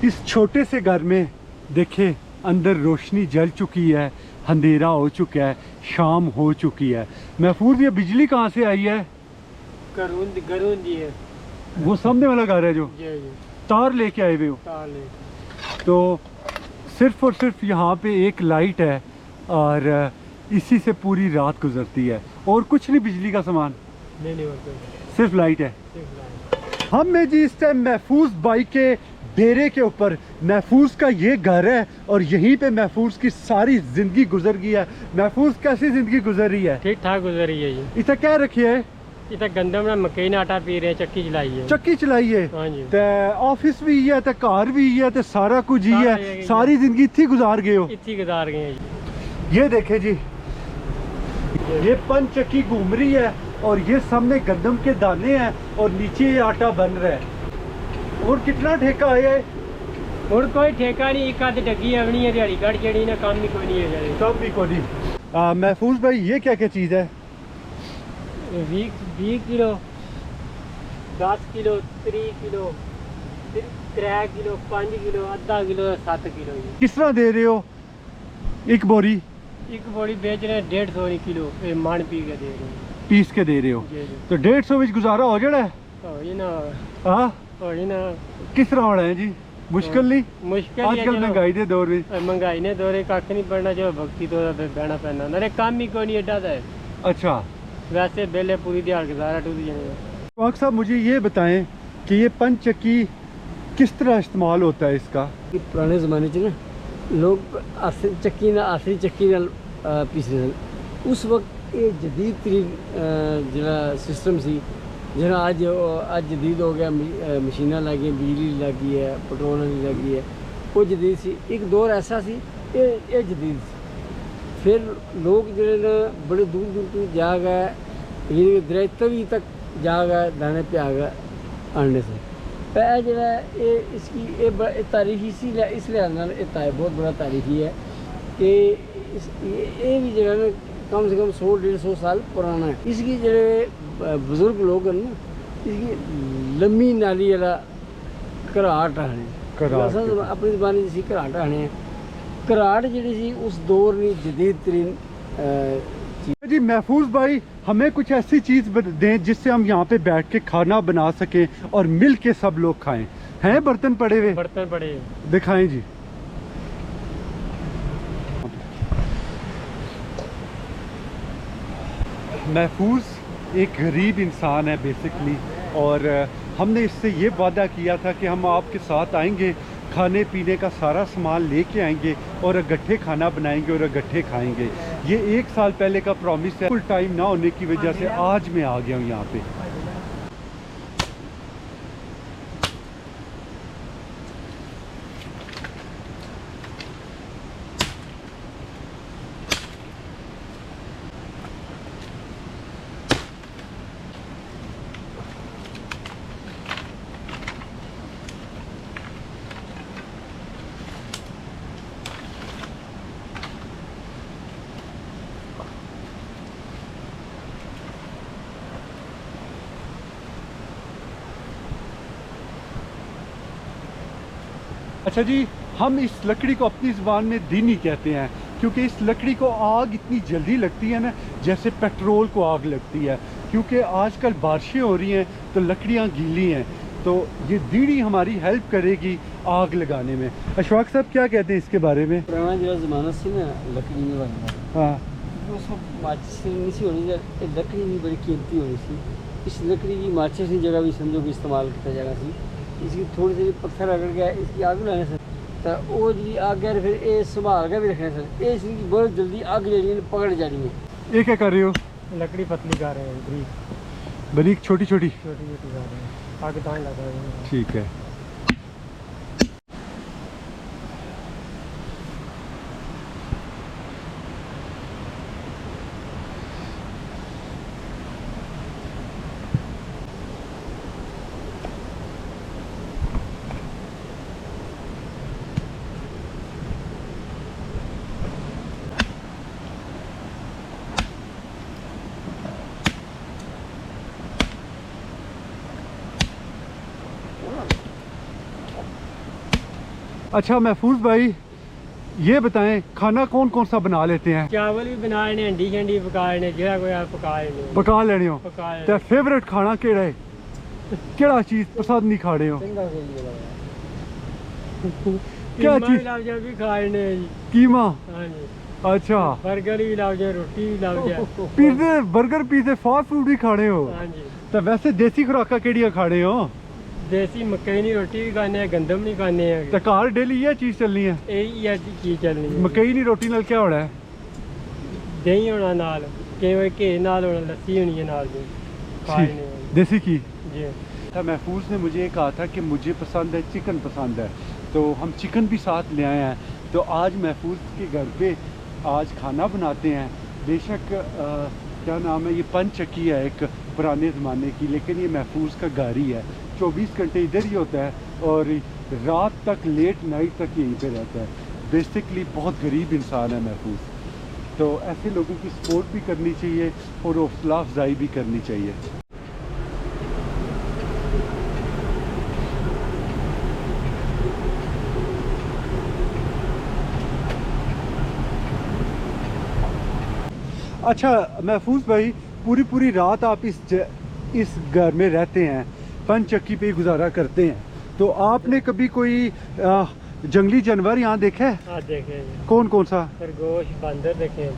इस छोटे से घर में देखे अंदर रोशनी जल चुकी है, अंधेरा हो चुका है, शाम हो चुकी है। महफूज, ये बिजली कहाँ से आई है? गरून जी है, वो सामने वाला घर है जो जी तार लेके आए हुए हो? तार ले। तो सिर्फ और सिर्फ यहाँ पे एक लाइट है और इसी से पूरी रात गुजरती है और कुछ नहीं, बिजली का सामान नहीं होता, सिर्फ लाइट है। सिर्फ लाइट। हम में जी इस टाइम महफूज बाइक के डेरे के ऊपर, महफूज का ये घर है और यहीं पे महफूज की सारी जिंदगी गुजर गई है। महफूज कैसी जिंदगी गुजर रही है? ठीक ठाक गुजर रही है जी। इतना क्या रखी है? इतना गंदम ना मकई ना आटा पी रहे हैं, चक्की चलाई है। चक्की चलाई है? हाँ जी। ते ऑफिस भी है, ते घर भी है, ते सारा कुछ ही सारा है। है, सारी जिंदगी इतनी गुजार गए हो? इतनी गुजार गए हैं जी। ये देखे जी, ये पंच चक्की घूम रही है और ये सामने गंदम के दाने हैं और नीचे ये आटा बन रहा है। और कितना ठेका है? और कोई ठेका नहीं, एक आधी डगी अगनी है, दिहाड़ी गढ़ जड़ी ना, काम भी कोई नहीं है। सब भी को नहीं। महफूज भाई, ये क्या क्या चीज़ है? 20 kilo, 10 kilo, 3 kilo, 3 kilo, 5 kilo, आधा किलो, 7 किलो जी। किस तरह दे रहे हो एक बोरी? एक बोरी बेच रहे हैं 150 किलो, मान पी के दे रहे हैं। पीस के दे रहे हो? जी जी। तो 150 में गुजारा हो जाना है? हो जी ना, हाँ, हो जी ना। किस तरह होना है जी? मुश्किल नहीं? मुश्किल ही है आजकल चलो। महंगाई दे दौर में। महंगाई ने दौरे कख नहीं पड़ना, जो भक्ति तो बहना पैना नारे काम ही कोई नहीं एडा है। अच्छा, वैसे बेले पूरी दिहाड़ गुजारा टूट जाने। वाक साहब, मुझे ये बताएं कि ये पंच चक्की किस तरह इस्तेमाल होता है इसका? पुराने ज़माने च ना लोग चक्की ना आसरी चक्की नाल पीसदे सन। उस वक्त ये जदीद तरीन जिहड़ा सिस्टम सी, जिहड़ा अज जदीद हो गया, मशीनां लग गई, बिजली लग गई है, पेट्रोल वाली लग गई है, वो जदीद सी। एक दौर ऐसा सी, ये जदीद सी। फिर लोग जिहड़े ना बड़े दूर दूर तो जा गए, यानी कि दरिया तवी तक जा गए दाने प्या गए आने से। पर जो इसकी ये तारीखी इस लिहाज नाल बहुत बड़ा तारीखी है कि ये भी जो है ना कम से कम 100-150 साल पुराना है। इसकी जो बुजुर्ग लोग हैं ना, इसकी लम्मी नाली वाला घराट आने, अपनी जबानी जिसी घराट आने, घराट जी उस दौर की जदीद तरीन जी। महफूज भाई, हमें कुछ ऐसी चीज़ दें जिससे हम यहाँ पे बैठ के खाना बना सकें और मिल के सब लोग खाएं। हैं बर्तन पड़े हुए? बर्तन पड़े दिखाएं जी। महफूज एक गरीब इंसान है बेसिकली, और हमने इससे ये वादा किया था कि हम आपके साथ आएंगे, खाने पीने का सारा सामान लेके आएंगे और इकट्ठे खाना बनाएंगे और इकट्ठे खाएंगे। ये 1 साल पहले का प्रॉमिस है। फुल टाइम ना होने की वजह से आज मैं आ गया हूँ यहाँ पे। अच्छा जी, हम इस लकड़ी को अपनी ज़बान में दीनी कहते हैं, क्योंकि इस लकड़ी को आग इतनी जल्दी लगती है ना, जैसे पेट्रोल को आग लगती है। क्योंकि आजकल बारिशें हो रही हैं तो लकड़ियाँ गीली हैं, तो ये दीड़ी हमारी हेल्प करेगी आग लगाने में। अशफाक साहब, क्या कहते हैं इसके बारे में? पुराना जो ज़माना से ना लकड़ी में बनना, हाँ, वो माचिस नहीं सी होनी, लकड़ी भी बड़ी कीमती होनी सी। इस लकड़ी की माचिस की जगह भी समझो कि इस्तेमाल किया जाएगा सी। इसकी थोड़ी सी पत्थर अगड़ गया, इसकी आग लाने से तो वो जी आग गया, फिर ये संभाल के भी रखने से ये इसकी बहुत जल्दी आग जी पकड़ जानी है। ये क्या कर रहे हो? लकड़ी पतली कर रहे हैं, बरीक छोटी छोटी छोटी छोटी कर रहे हैं, आगे दान लगा रहे हैं। ठीक है। अच्छा महफूज भाई, ये बताएं खाना कौन कौन सा बना लेते हैं? चावल भी बना लेने, हंडी शंडी पका लेने, जेड़ा कोई आप पका लेने। पका लेने हो पका ते लेने। फेवरेट खाना केड़ा है? केड़ा चीज पसंद नहीं खाड़े हो? क्या कीमा चीज? भी लाओ जाए भी खा लेने जी। कीमा? हाँ जी। अच्छा, बर्गर भी लाओ जाए, रोटी भी लाओ जाए। पिज़्ज़े बर्गर पिज़्ज़े फास्ट फूड भी खाने हो? हाँ जी। तो वैसे देसी खुराका केड़ियां खाने हो? देसी मकई नी रोटी भी खाने, गंदम नहीं खाने तो घर डेली ये चीज चलनी है? यही अज चीज चलनी है। मकई नी रोटी नाल क्या होना है? दही होना नाल, कई बार घे नाल होना, लस्सी होनी है नाल जी। खा ठीक, लेने हैं देसी की। जी। था महफूज ने मुझे कहा था कि मुझे पसंद है चिकन पसंद है, तो हम चिकन भी साथ ले आए हैं। तो आज महफूज के घर पे आज खाना बनाते हैं। बेशक क्या नाम है, ये पंचक्की है एक पुराने ज़माने की, लेकिन ये महफूज का घर ही है। 24 घंटे इधर ही होता है और रात तक लेट नाइट तक यहीं पे रहता है। बेसिकली बहुत गरीब इंसान है महफूज, तो ऐसे लोगों की सपोर्ट भी करनी चाहिए और हौसला अफजाई भी करनी चाहिए। अच्छा महफूज भाई, पूरी पूरी रात आप इस घर में रहते हैं, पंचक्की पे ही गुजारा करते हैं, तो आपने कभी कोई जंगली जानवर यहाँ देखा है? हाँ देखे जी। कौन कौन सा? खरगोश, बंदर देखे,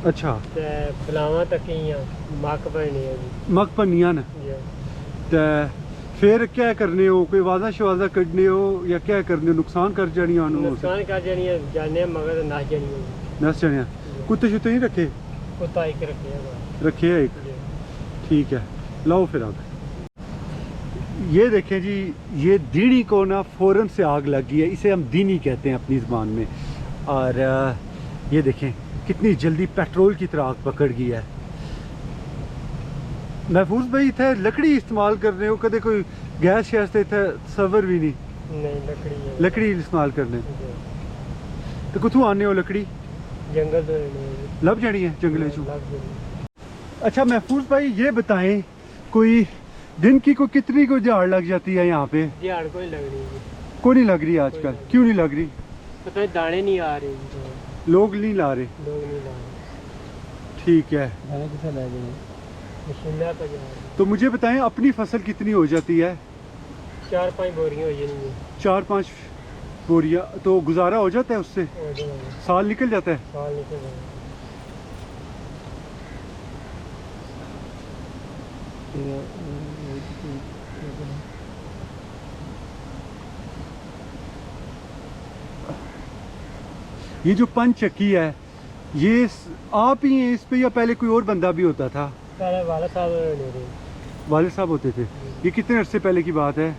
अच्छा, ते बलावां तकियां, मक बनी है जी। मग पनियां न जी। ते फिर क्या करने हो? कोई वादा शवादा कढ़ने हो या क्या करने हो? नुकसान कर जानिया? नुकसान कर जानी है, जाने मगर नस जानी है। नस जानिया। कुत्ते शुत्ते नहीं रखे? कुत्ता एक रखे है रखे है एक, जी। ठीक है, लाओ फिर आग। ये देखें जी, ये दीनी को ना फ़ौरन से आग लग गई है, इसे हम दीनी कहते हैं अपनी ज़बान में। और ये देखें कितनी जल्दी पेट्रोल की तरह आग पकड़ गई है। महफूज भाई इतने लकड़ी इस्तेमाल कर रहे हो, कदे कोई गैस शैस तो इतने सवर भी नहीं? नहीं, लकड़ी है। लकड़ी इस्तेमाल करने जी। तो कुथों आने हो लकड़ी? जंगल तो नहीं लभ जानी है जंगल चू? लग जानी। अच्छा महफूज भाई, ये बताएं कोई दिन की कोई कितनी को दिहाड़ लग जाती है यहाँ पे? दिहाड़ कोई लग रही है, कोई नहीं लग रही आजकल? क्यों नहीं लग रही? पता नहीं दाने नहीं आ रहे जी। लोग नहीं ला रहे? लोग नहीं ला रहे। ठीक है, दाने किसे ला गए? मशीना पर जा रही। तो मुझे बताएं अपनी फसल कितनी हो जाती है? 4-5 बोरियां हो जानी है। 4-5 बोरिया तो गुजारा हो जाता है उससे? हो जाएगा, साल निकल जाता है? साल निकल जाएगा। ये जो पंचक्की है, ये आप ही हैं इस पे या पहले कोई और बंदा भी होता था? पहले वाला साहब ले रहे, वालिद साहब होते थे। ये कितने अरसे पहले की बात है?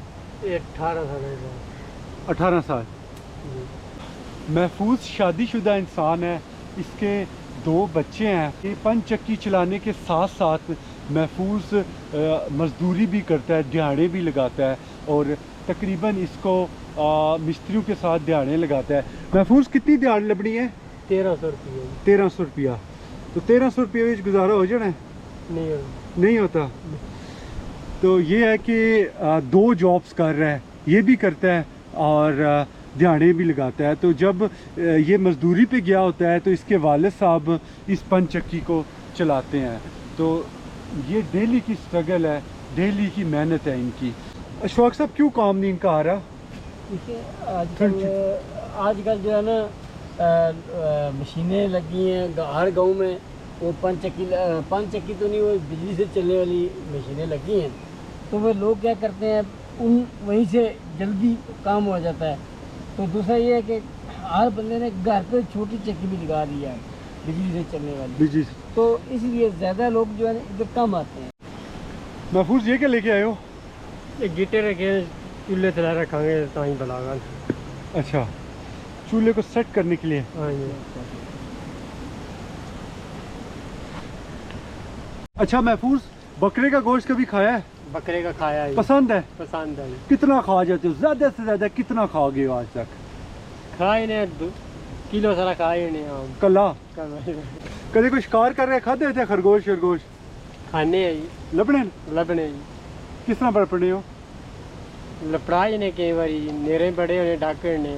ये 18 साल के बाद। 18 साल। जी। महफूज शादीशुदा इंसान है, इसके 2 बच्चे हैं। ये पंचक्की चलाने के साथ साथ महफूज मजदूरी भी करता है, दिहाड़े भी लगाता है और तकरीबन इसको मिस्त्रियों के साथ दिहाड़े लगाता है। महफूज कितनी दिहाड़ लबनी है? 1300 रुपये। 1300 रुपया। तो 1300 रुपये में गुजारा हो जाना है? नहीं हो नहीं होता। तो ये है कि 2 जॉब्स कर रहा है, ये भी करता है और दिहाड़े भी लगाता है। तो जब ये मजदूरी पे गया होता है तो इसके वालिद साहब इस पंचक्की को चलाते हैं। तो ये डेली की स्ट्रगल है, डेली की मेहनत है इनकी। अशफाक साहब क्यों काम नहीं इनका आ रहा? देखिए आजकल जो है ना मशीनें लगी हैं हर गांव में। वो पंचक्की तो नहीं, वो बिजली से चलने वाली मशीनें लगी हैं। तो वे लोग क्या करते हैं, उन वहीं से जल्दी काम हो जाता है। तो दूसरा ये है कि हर बंदे ने घर पे छोटी चक्की भी लगा दी है बिजली से चलने वाली। बिजली। तो इसलिए ज़्यादा लोग जो है ना इधर कम आते हैं। महफूज ये क्या लेके आए हो? ये गिटे रखे चूल्हे थला रखेंगे तो ही बलागा। अच्छा, चूल्हे को सेट करने के लिए। हाँ जी। अच्छा महफूज, बकरे का गोश्त कभी खाया है? बकरे का खाया है। पसंद है? पसंद है। कितना खा जाते हो? ज़्यादा से ज़्यादा कितना खाओगे आज तक? खाए ने किलो सारा खाए ने हम। कला कल कदे कोई शिकार कर रहे खाते थे खरगोश शरगोश? खाने है जी। लबने लबने जी। किस तरह बड़पने हो? लपड़ा ने कई बारी नेरे बड़े होने डाके ने।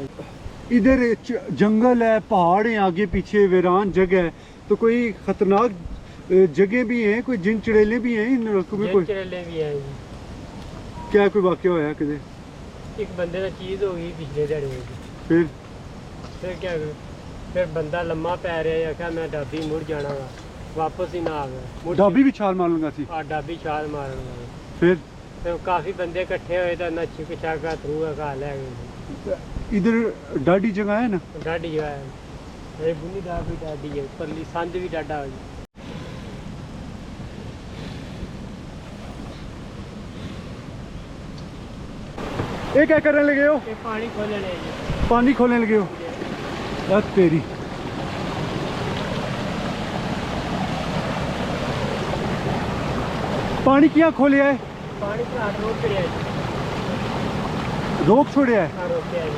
इधर जंगल है, पहाड़ है, आगे पीछे वीरान जगह है, तो कोई खतरनाक जगह भी हैं, कोई जिन चिड़ेले भी हैं इन इलाकों में? कोई चिड़ेले भी हैं जी। क्या कोई वाक़या होया किधर? एक बंदे का चीज़ हो गई पिछले दिहाड़े में जी। फिर क्या करूं? फिर बंदा लम्मा पै रहा है, आखा मैं डाबी मुड़ जाना वा, वापस ही ना आ गया। डाबी भी छाल मार लूंगा सी। डाबी छाल मारना। फिर काफ़ी बंदे इकट्ठे होए तो ना छिक छाका थ्रू का ले गए। इधर डाडी जगह है ना? डाडी जो है ये बुनी डाब भी डाडी है, परली संद भी डाडा हो जी। ये क्या करने लगे हो? ये पानी खोलने जी। पानी खोलने लगे हो? बस तेरी पानी क्या खोले है? पानी तो हाथ रोक रहा है, रोक छोड़े है। हाँ रोक है जी।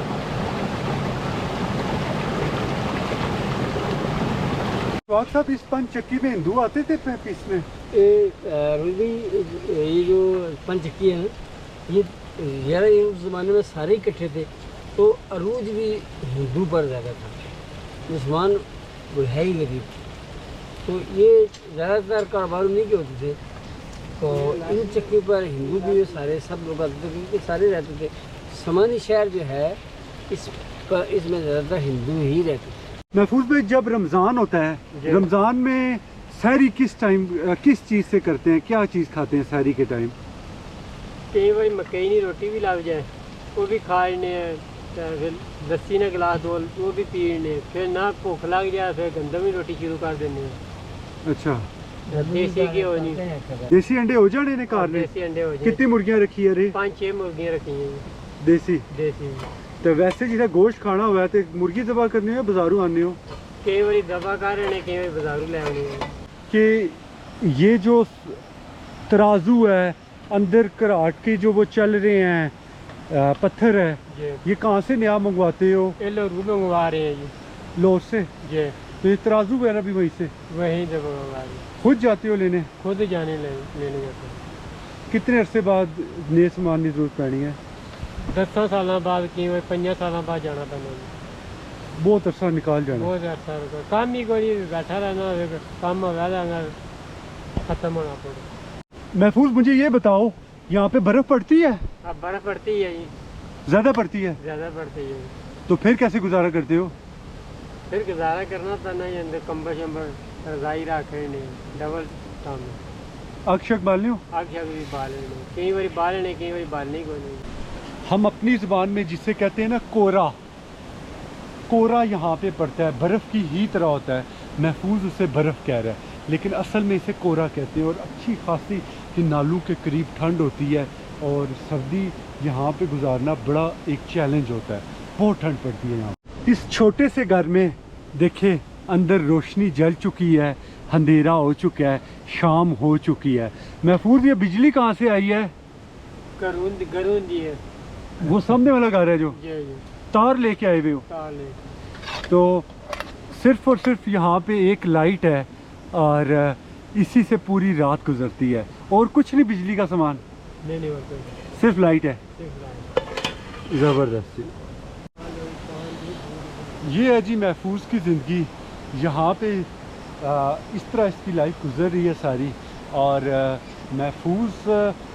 वाक साहब, इस पंचक्की में हिंदू आते थे पीसने? ये जो पंचक्की है ना, ये यार ये उस ज़माने में सारे इकट्ठे थे, तो अरूज भी हिंदू पर ज़्यादा था, मुसलमान वो है ही नहीं। तो ये ज़्यादातर कारोबार नहीं के होते थे, तो इन चक्की पर हिंदू भी सारे सब लोग आते थे, क्योंकि सारे रहते थे। समानी शहर जो है इसमें ज़्यादातर हिंदू ही रहते थे। महफूज भाई, जब रमज़ान होता है, रमज़ान में सहरी किस टाइम किस चीज़ से करते हैं? क्या चीज़ खाते हैं सहरी के टाइम? कई बार मकई की रोटी भी लग जाए वो भी खा लेने, फिर लस्सी ने गिलास दो वो भी पी लेने, फिर ना भुख लग जाए फिर गंदम की रोटी शुरू कर देने। अच्छा, देसी घी हो नहीं, देसी अंडे हो जाने ने कार ने? देसी अंडे हो जाए। कितनी मुर्गियां रखी है रे? 5-6 मुर्गियां रखी हैं देसी। देसी। तो वैसे जिसे गोश्त खाना हुआ तो मुर्गी दबा करनी हो, बाजारू आने हो? कई बार दबा कर रहे कई बार बाजारू ले आने कि ये जो तराजू है अंदर कराट के जो वो चल रहे हैं पत्थर है, ये कहाँ से नया मंगवाते हो? ये लोग मंगवा रहे हैं जी, लोग से। जी तो ये तराजू वगैरह भी वहीं से वहीं से मंगवा रहे हैं। खुद जाते हो लेने? खुद जाने लेने जाते हैं। कितने अरसे बाद नए सामान की जरूरत पैनी है? 10 साल बाद कई बार 5 साल बाद जाना पैना जी। बहुत अरसा निकाल जाना। बहुत अच्छा काम ही कोई बैठा रहना, काम होगा खत्म होना पड़े। महफूज, मुझे ये बताओ, यहाँ पे बर्फ़ पड़ती है? अब बर्फ पड़ती है जी, ज़्यादा पड़ती है? ज़्यादा पड़ती है। तो फिर कैसे गुजारा करते हो? फिर गुजारा करना पैना ही, अंदर कंबल शंबल रजाई रखे नहीं, डबल काम है। आग शक बाल हो? आग शग भी बाल नहीं, कई बार बाल नहीं, कई बार बाल नहीं कोई नहीं। हम अपनी ज़बान में जिसे कहते हैं ना कोरा, कोरा यहाँ पे पड़ता है, बर्फ़ की ही तरह होता है। महफूज उसे बर्फ़ कह रहा है, लेकिन असल में इसे कोरा कहते हैं। और अच्छी खासी कि नालू के करीब ठंड होती है और सर्दी यहाँ पे गुजारना बड़ा एक चैलेंज होता है, बहुत ठंड पड़ती है यहाँ। इस छोटे से घर में देखे अंदर रोशनी जल चुकी है, अंधेरा हो चुका है, शाम हो चुकी है। महफूज, ये बिजली कहाँ से आई है? गरून जी है, वो सामने वाला घर है जो जी जी तार लेके आए हुए हो? ताले। तो सिर्फ और सिर्फ यहाँ पे एक लाइट है और इसी से पूरी रात गुजरती है, और कुछ नहीं बिजली का सामान, नहीं होता, सिर्फ लाइट है। सिर्फ लाइट। ज़बरदस्त। ये है जी महफूज की ज़िंदगी। यहाँ पे इस तरह इसकी लाइफ गुजर रही है सारी। और महफूज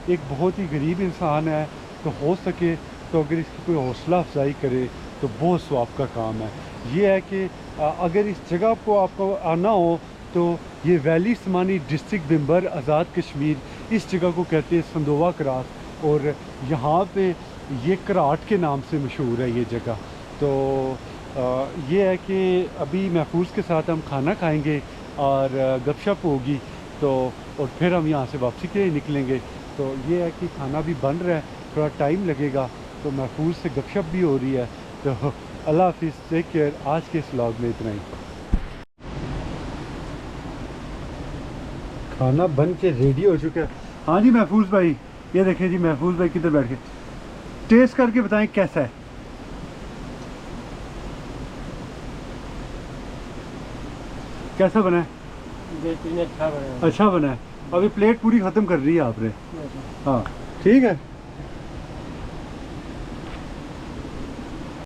एक बहुत ही गरीब इंसान है, तो हो सके तो अगर इसकी कोई हौसला अफजाई करे तो बहुत स्वाब का काम है। ये है कि अगर इस जगह को आपको आना हो तो ये वैली समानी डिस्ट्रिक्ट बिम्बर आज़ाद कश्मीर, इस जगह को कहते हैं संदोवा क्रास, और यहाँ पे ये कराट के नाम से मशहूर है ये जगह। तो ये है कि अभी महफूज के साथ हम खाना खाएंगे और गपशप होगी, तो और फिर हम यहाँ से वापसी के लिए निकलेंगे। तो ये है कि खाना भी बन रहा है, थोड़ा टाइम लगेगा, तो महफूज से गपशप भी हो रही है। तो अल्लाह हाफिज़, टेक केयर। आज के इस व्लॉग में इतना ही। खाना बन के रेडी हो चुका है। हाँ जी महफूज भाई, ये देखें जी महफूज भाई किधर बैठ के टेस्ट करके बताएं कैसा है। कैसा बना है? बेहतरीन, अच्छा बना। अच्छा बना है। अभी प्लेट पूरी ख़त्म कर रही है आपने? हाँ ठीक है।